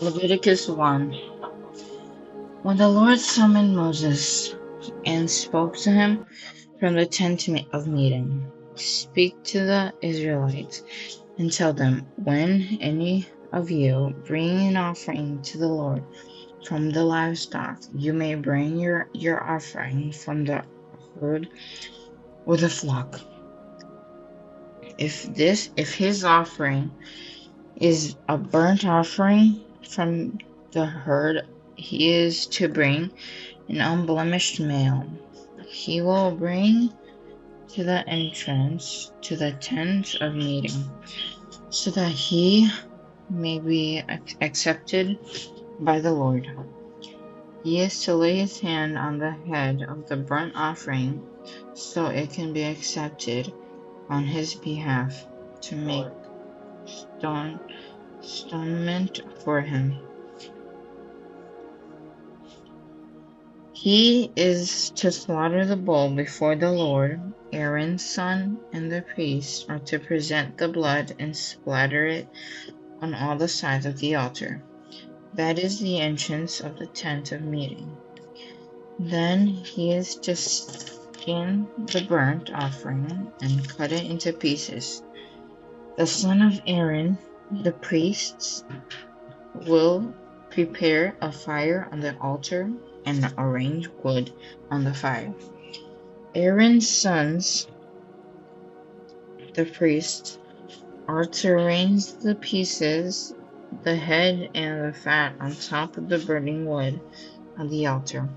Leviticus 1. When the Lord summoned Moses and spoke to him from the tent of meeting, speak to the Israelites and tell them, when any of you bring an offering to the Lord from the livestock, you may bring your offering from the herd or the flock. If his offering is a burnt offering from the herd, he is to bring an unblemished male. He will bring to the entrance to the tent of meeting, so that he may be accepted by the Lord. He is to lay his hand on the head of the burnt offering, so it can be accepted on his behalf, to make atonement for him. He is to slaughter the bull before the Lord. Aaron's son and the priest are to present the blood and splatter it on all the sides of the altar. That is the entrance of the tent of meeting. Then he is to skin the burnt offering and cut it into pieces. The son of Aaron, the priests, will prepare a fire on the altar and arrange wood on the fire. Aaron's sons, the priests, are to arrange the pieces, the head and the fat on top of the burning wood on the altar.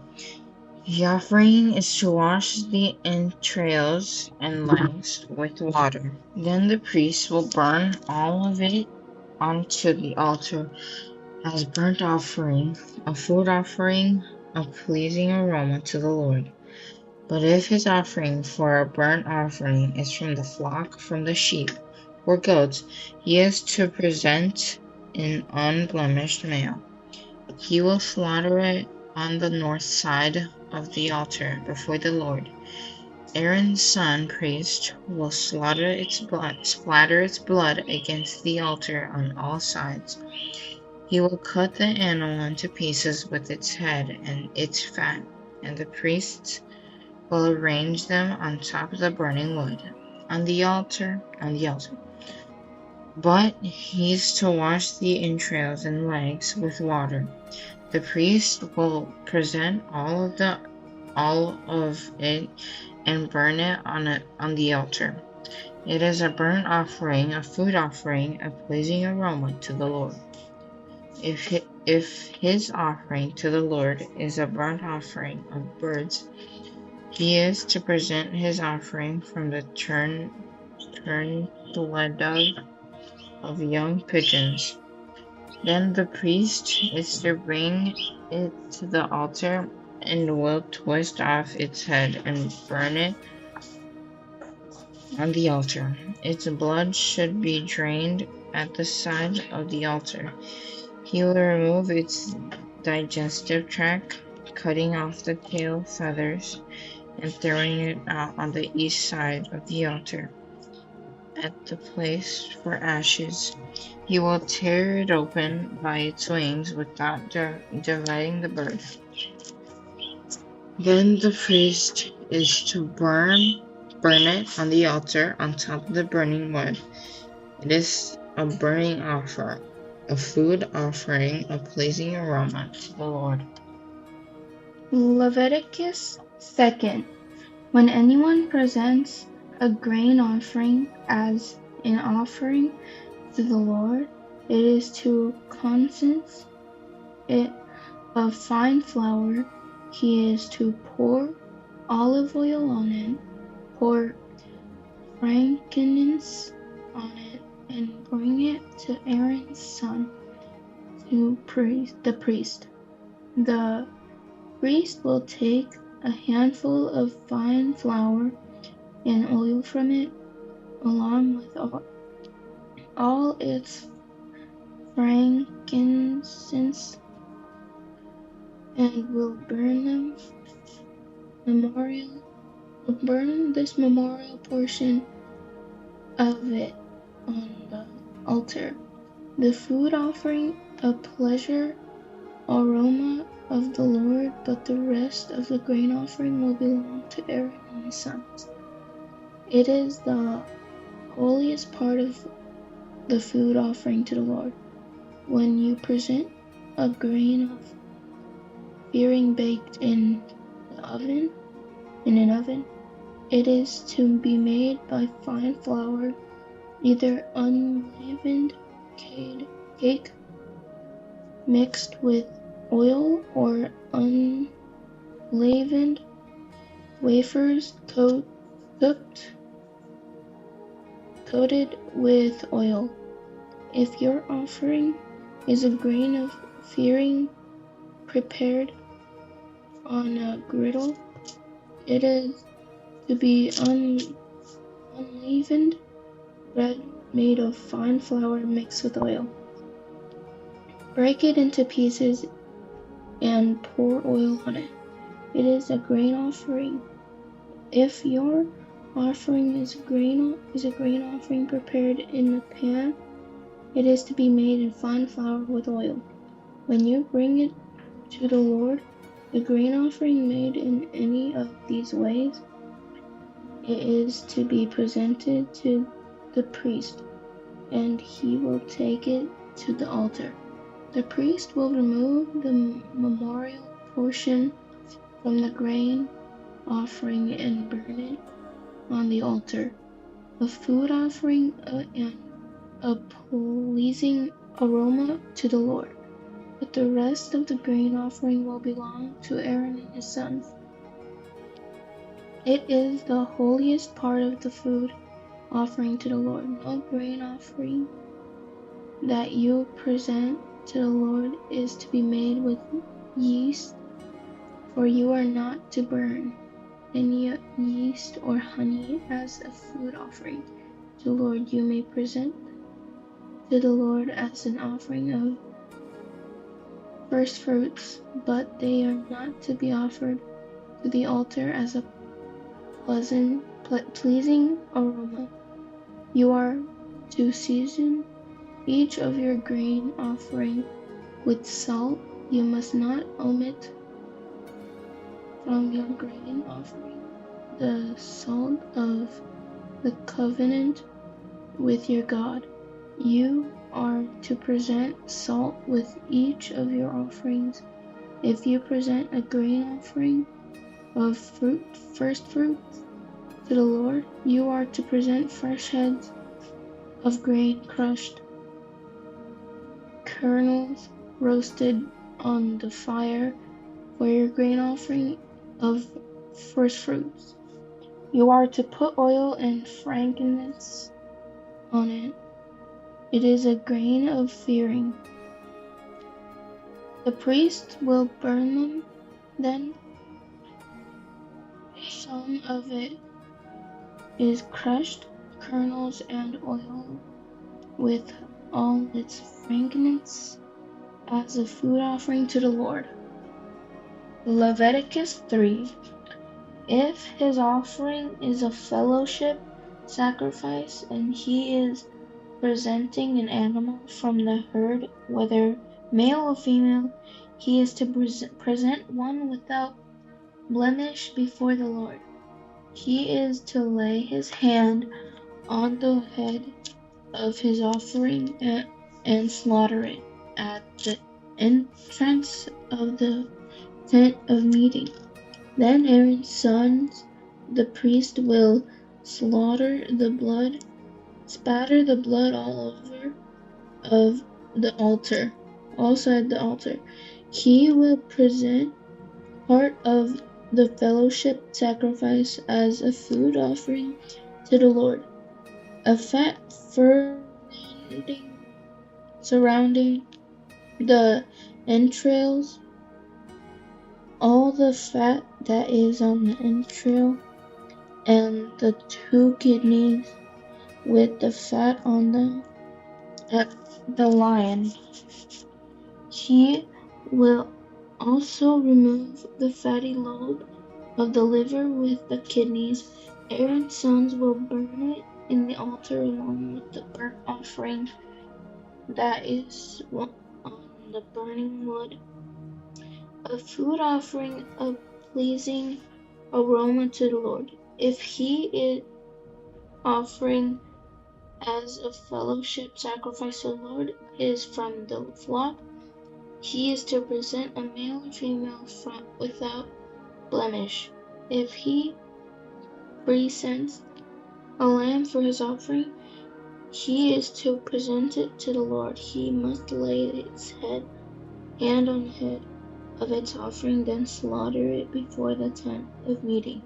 The offering is to wash the entrails and legs with water. Then the priest will burn all of it onto the altar as burnt offering, a food offering, a pleasing aroma to the Lord. But if his offering for a burnt offering is from the flock, from the sheep or goats, he is to present an unblemished male. He will slaughter it on the north side of the altar before the Lord. Aaron's son priest will splatter its blood against the altar on all sides. He will cut the animal into pieces with its head and its fat, and the priests will arrange them on top of the burning wood on the altar. But he is to wash the entrails and legs with water. The priest will present all of it and burn it on the altar. It is a burnt offering, a food offering, a pleasing aroma to the Lord. If his offering to the Lord is a burnt offering of birds, he is to present his offering from the turtle-dove of young pigeons. Then the priest is to bring it to the altar and will twist off its head and burn it on the altar. Its blood should be drained at the side of the altar. He will remove its digestive tract, cutting off the tail feathers and throwing it out on the east side of the altar at the place for ashes. He will tear it open by its wings without dividing the bird. Then the priest is to burn it on the altar on top of the burning wood. It is a burning offering, a food offering, a pleasing aroma to the Lord. Leviticus 2. When anyone presents a grain offering as an offering to the Lord, it is to condense it of fine flour. He is to pour olive oil on it, pour frankincense on it, and bring it to Aaron's son, the priest. The priest will take a handful of fine flour and oil from it, along with all its frankincense, and will burn this memorial portion of it on the altar. The food offering a pleasure aroma of the Lord, but the rest of the grain offering will belong to Aaron and his sons. It is the holiest part of the food offering to the Lord. When you present a grain of fearing baked in an oven, it is to be made by fine flour, either unleavened cake mixed with oil or unleavened wafers coated with oil. If your offering is a grain of fearing prepared on a griddle, it is to be unleavened bread made of fine flour mixed with oil. Break it into pieces and pour oil on it. It is a grain offering. If your offering is a grain offering prepared in a pan, it is to be made in fine flour with oil. When you bring it to the Lord, the grain offering made in any of these ways, it is to be presented to the priest, and he will take it to the altar. The priest will remove the memorial portion from the grain offering and burn it on the altar, a food offering and a pleasing aroma to the Lord. But the rest of the grain offering will belong to Aaron and his sons. It is the holiest part of the food offering to the Lord. No grain offering that you present to the Lord is to be made with yeast, for you are not to burn any yeast or honey as a food offering to the Lord. You may present to the Lord as an offering of first fruits, but they are not to be offered to the altar as a pleasing aroma. You are to season each of your grain offering with salt. You must not omit from your grain offering the salt of the covenant with your God. You are to present salt with each of your offerings. If you present a grain offering of first fruits to the Lord, you are to present fresh heads of grain crushed, kernels roasted on the fire for your grain offering of first fruits. You are to put oil and frankincense on it. It is a grain of fearing. The priest will burn them, then some of it is crushed kernels and oil with all its frankincense as a food offering to the Lord. Leviticus 3. If his offering is a fellowship sacrifice and he is presenting an animal from the herd, whether male or female, he is to present one without blemish before the Lord. He is to lay his hand on the head of his offering and slaughter it at the entrance of the tent of meeting. Then Aaron's sons, the priest, will spatter the blood all over of the altar, also at the altar. He will present part of the fellowship sacrifice as a food offering to the Lord. A fat surrounding the entrails, all the fat that is on the entrail, and the 2 kidneys with the fat on them at the lion. He will also remove the fatty lobe of the liver with the kidneys. Aaron's sons will burn it in the altar along with the burnt offering that is on and the burning wood, a food offering of pleasing aroma to the Lord. If he is offering as a fellowship sacrifice to the Lord is from the flock, he is to present a male or female without blemish. If he presents a lamb for his offering, he is to present it to the Lord. He must lay its hand on the head of its offering, then slaughter it before the tent of meeting.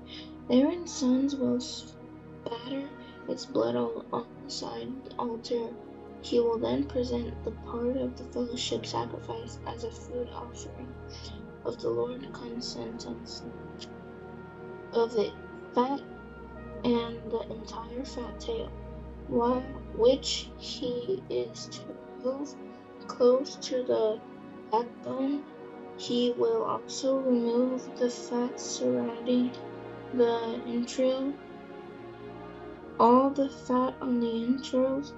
Aaron's sons will spatter its blood on the side of the altar. He will then present the part of the fellowship sacrifice as a food offering of the Lord, consent of the fat and the entire fat tail, which he is to remove close to the backbone. He will also remove the fat surrounding the entrail, all the fat on the entrails,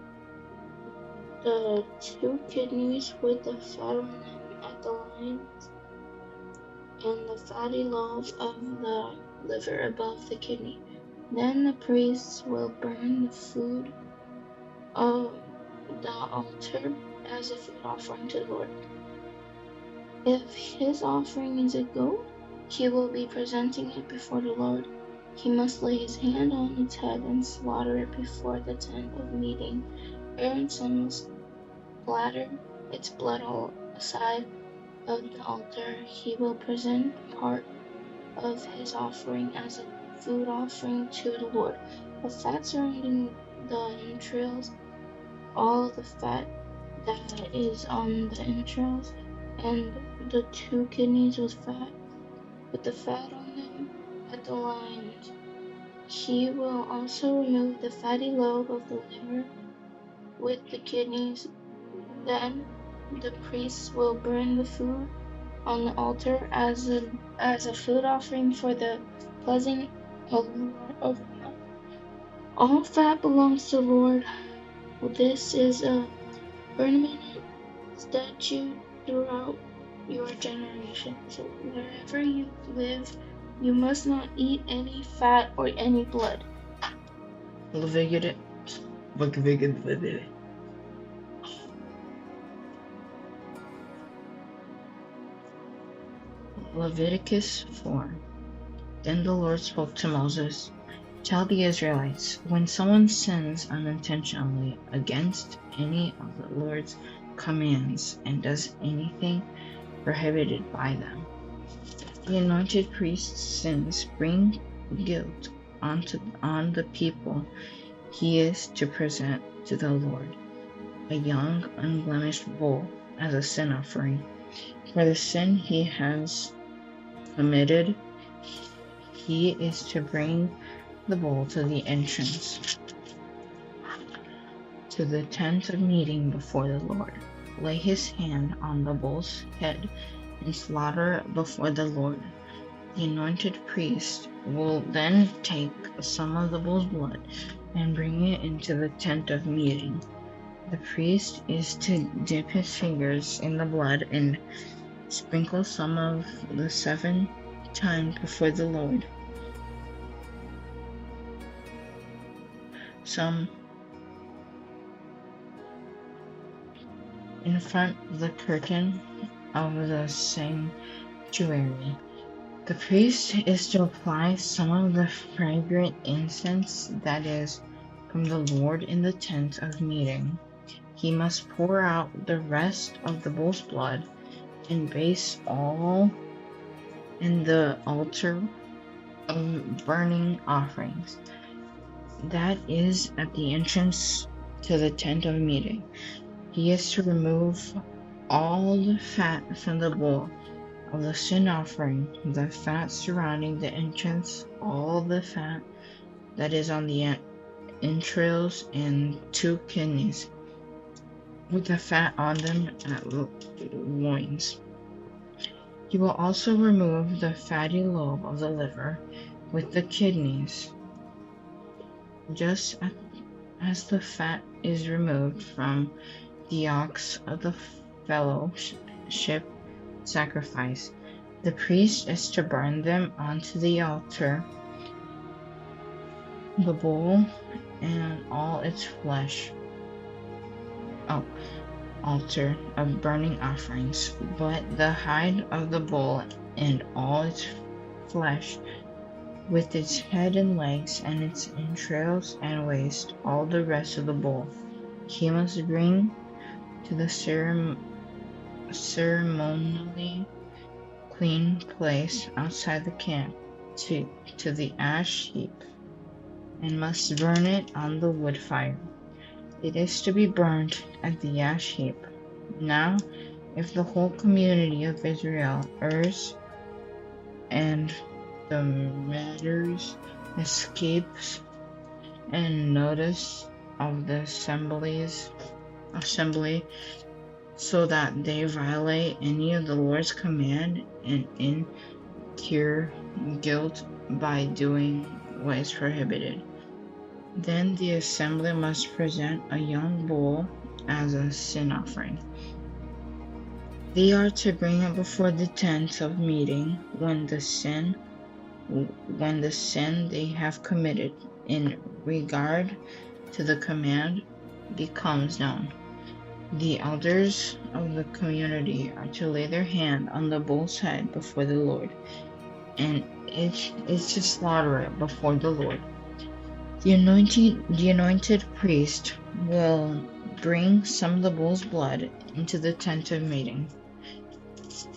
the 2 kidneys with the fat on them at the loins, and the fatty lobe of the liver above the kidney. Then the priests will burn the food of the altar as a food offering to the Lord. If his offering is a goat, he will be presenting it before the Lord. He must lay his hand on its head and slaughter it before the tent of meeting. Aaron's son will splatter its blood all aside of the altar. He will present part of his offering as a food offering to the Lord. The fat surrounding the entrails, all the fat that is on the entrails, and the 2 kidneys with the fat on them at the loins. He will also remove the fatty lobe of the liver with the kidneys. Then the priests will burn the food on the altar as a food offering for the pleasing aroma. All fat belongs to the Lord. This is a permanent statute throughout your generations. Wherever you live, you must not eat any fat or any blood. Leviticus 4. Then the Lord spoke to Moses, "Tell the Israelites, when someone sins unintentionally against any of the Lord's commands and does anything prohibited by them, the anointed priest's sins bring guilt on the people. He is to present to the Lord a young, unblemished bull as a sin offering. For the sin he has committed, he is to bring the bull to the entrance to the tent of meeting before the Lord. Lay his hand on the bull's head and slaughter it before the Lord. The anointed priest will then take some of the bull's blood and bring it into the tent of meeting. The priest is to dip his fingers in the blood and sprinkle some of the 7 times before the Lord. Some in front of the curtain of the sanctuary. The priest is to apply some of the fragrant incense that is from the Lord in the tent of meeting. He must pour out the rest of the bull's blood and base all in the altar of burning offerings that is at the entrance to the tent of meeting. He is to remove all the fat from the bull of the sin offering, the fat surrounding the entrance, all the fat that is on the entrails, and 2 kidneys with the fat on them at loins. He will also remove the fatty lobe of the liver with the kidneys, just as the fat is removed from the ox of the fellowship. fellowship sacrifice. The priest is to burn them onto the altar, the bull and all its flesh, altar of burning offerings, but the hide of the bull and all its flesh, with its head and legs and its entrails and waist, all the rest of the bull, he must bring to the ceremonially clean place outside the camp, to the ash heap, and must burn it on the wood fire. It is to be burned at the ash heap. Now, if the whole community of Israel errs, and the matters escapes and notice of the assembly, so that they violate any of the Lord's command and incur guilt by doing what is prohibited, then the assembly must present a young bull as a sin offering. They are to bring it before the tent of meeting when the sin they have committed in regard to the command becomes known. The elders of the community are to lay their hand on the bull's head before the Lord, and it is to slaughter it before the Lord. The anointed priest will bring some of the bull's blood into the tent of meeting.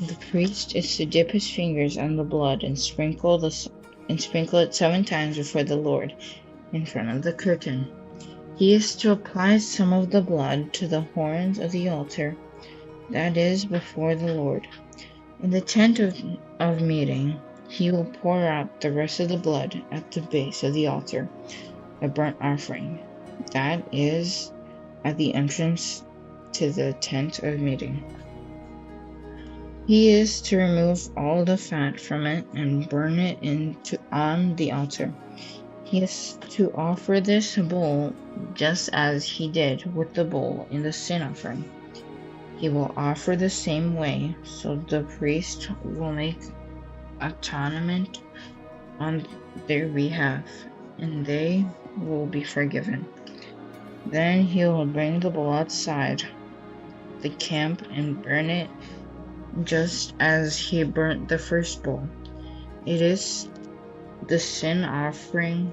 The priest is to dip his fingers on the blood and sprinkle it 7 times before the Lord in front of the curtain. He is to apply some of the blood to the horns of the altar, that is, before the Lord. In the tent of meeting, he will pour out the rest of the blood at the base of the altar, a burnt offering, that is, at the entrance to the tent of meeting. He is to remove all the fat from it and burn it on the altar. He is to offer this bull just as he did with the bull in the sin offering. He will offer the same way, so the priest will make atonement on their behalf, and they will be forgiven. Then he will bring the bull outside the camp and burn it just as he burnt the first bull. It is the sin offering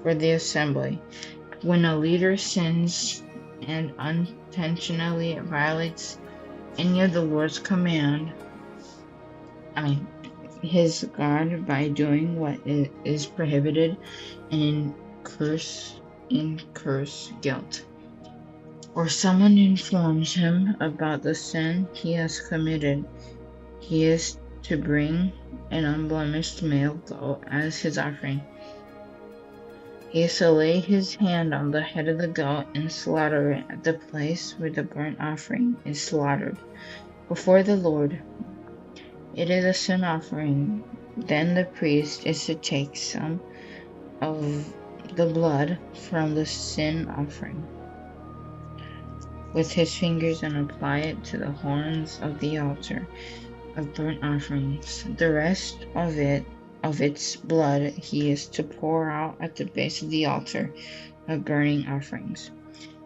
for the assembly. When a leader sins and unintentionally violates any of the Lord's command, his God, by doing what is prohibited, and incurs guilt, or someone informs him about the sin he has committed, he is to bring an unblemished male goat as his offering. He is to lay his hand on the head of the goat and slaughter it at the place where the burnt offering is slaughtered, before the Lord. It is a sin offering. Then the priest is to take some of the blood from the sin offering with his fingers and apply it to the horns of the altar of burnt offerings. The rest of its blood he is to pour out at the base of the altar of burning offerings.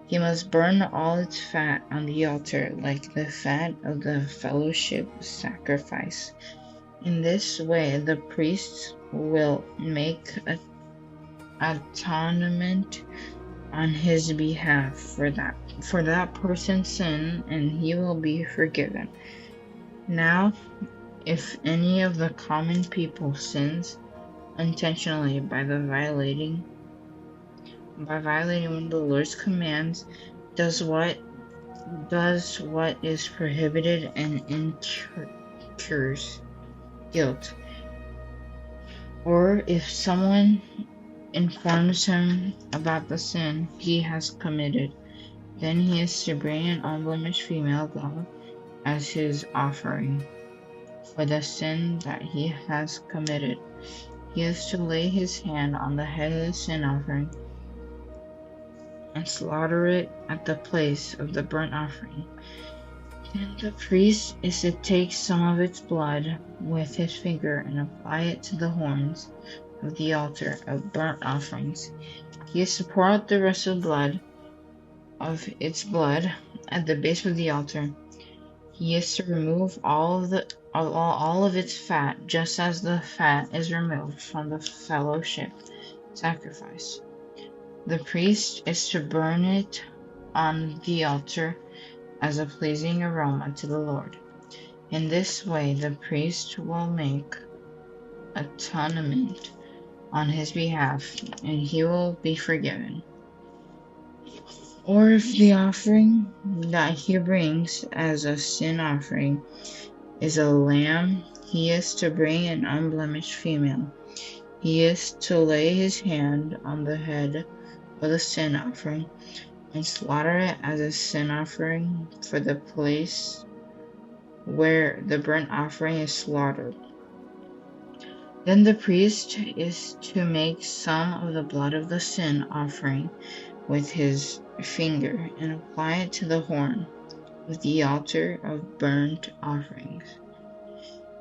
He must burn all its fat on the altar, like the fat of the fellowship sacrifice. In this way the priests will make atonement on his behalf for that person's sin, and he will be forgiven. Now, if any of the common people sins intentionally by violating one of the Lord's commands, does what is prohibited, and incurs guilt, or if someone informs him about the sin he has committed, then he is to bring an unblemished female goat as his offering for the sin that he has committed. He is to lay his hand on the head of the sin offering and slaughter it at the place of the burnt offering. Then the priest is to take some of its blood with his finger and apply it to the horns of the altar of burnt offerings. He is to pour out the rest of its blood at the base of the altar. He is to remove all of its fat, just as the fat is removed from the fellowship sacrifice. The priest is to burn it on the altar as a pleasing aroma to the Lord. In this way, the priest will make atonement on his behalf, and he will be forgiven. Or if the offering that he brings as a sin offering is a lamb, he is to bring an unblemished female. He is to lay his hand on the head of the sin offering and slaughter it as a sin offering for the place where the burnt offering is slaughtered. Then the priest is to make some of the blood of the sin offering with his finger and apply it to the horn of the altar of burnt offerings.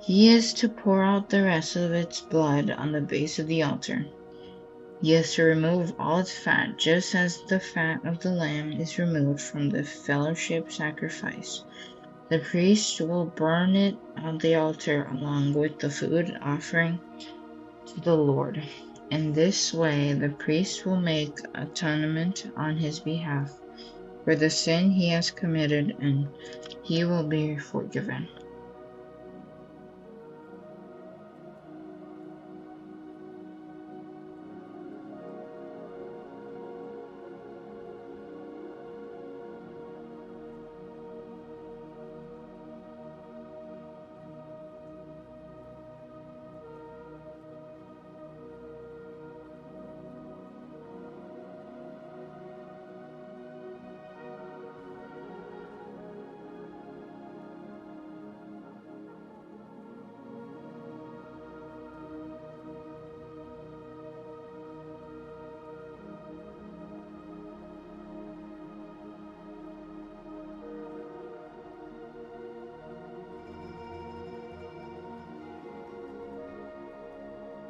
He is to pour out the rest of its blood on the base of the altar. He is to remove all its fat, just as the fat of the lamb is removed from the fellowship sacrifice. The priest will burn it on the altar along with the food offering to the Lord. In this way, the priest will make atonement on his behalf for the sin he has committed, and he will be forgiven.